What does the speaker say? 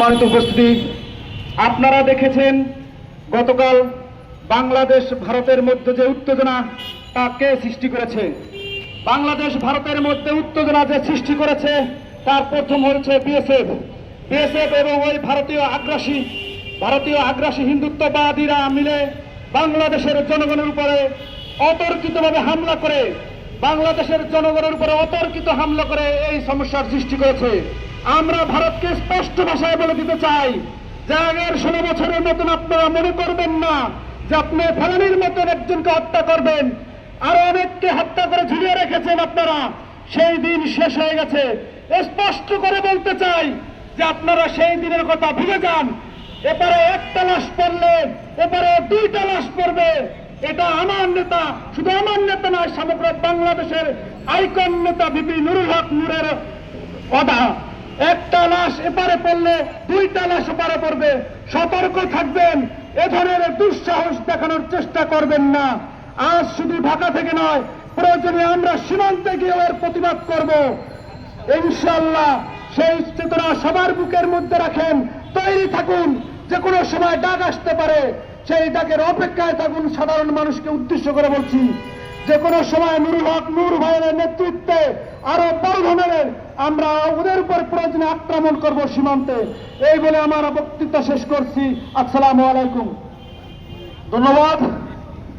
সম্মানিত উপস্থিতি, আপনারা দেখেছেন গতকাল বাংলাদেশ ভারতের মধ্যে যে উত্তেজনা তা কে সৃষ্টি করেছে। বাংলাদেশ ভারতের মধ্যে উত্তেজনা যে সৃষ্টি করেছে তার প্রথম হচ্ছে বিএসএফ এবং ওই ভারতীয় আগ্রাসী হিন্দুত্ববাদীরা মিলে বাংলাদেশের জনগণের উপরে অতর্কিতভাবে হামলা করে বাংলাদেশের জনগণের উপরে অতর্কিত হামলা করে এই সমস্যার সৃষ্টি করেছে। আমরা ভারতকে স্পষ্ট ভাষায় বলে দিতে চাই যে আগের 16 বছরের মতন আপনারা মনে করবেন না যে আপনি ফেলানির মতন একজনকে হত্যা করবেন, আরো অনেককে হত্যা করে ঝুলিয়ে রেখেছেন আপনারা। সেই দিন শেষ হয়ে গেছে। স্পষ্ট করে বলতে চাই যে আপনারা সেই দিনের কথা ভুলে যান। এবারে একটা লাশ পড়লে এবারে 2টা লাশ পড়বে। এটা আমার নেতা, শুধু আমার নেতা নয়, সমগ্র বাংলাদেশের আইকন নেতা ভিপি নুরুল হক নূরের কথা। একটা লাশ এপারে পড়লে 2টা লাশ ওপারে পড়বে। সতর্ক থাকবেন, এ ধরনের দুঃসাহস দেখানোর চেষ্টা করবেন না। আজ শুধু ঢাকা থেকে নয়, প্রয়োজনে আমরা সীমান্তে গিয়ে এর প্রতিবাদ করব ইনশাআল্লাহ। সেই চেতনা সবার বুকের মধ্যে রাখেন, তৈরি থাকুন। যে কোনো সময় ডাক আসতে পারে, সেই ডাকের অপেক্ষায় থাকুন। সাধারণ মানুষকে উদ্দেশ্য করে বলছি, যে কোনো সময় নুরুল হক নূর ভাইয়ের নেতৃত্বে আরো বড় ধরনের আমরা ওদের উপর প্রয়োজনে আক্রমণ করব সীমান্তে। এই বলে আমার বক্তৃতা শেষ করছি। আসসালামু আলাইকুম, ধন্যবাদ।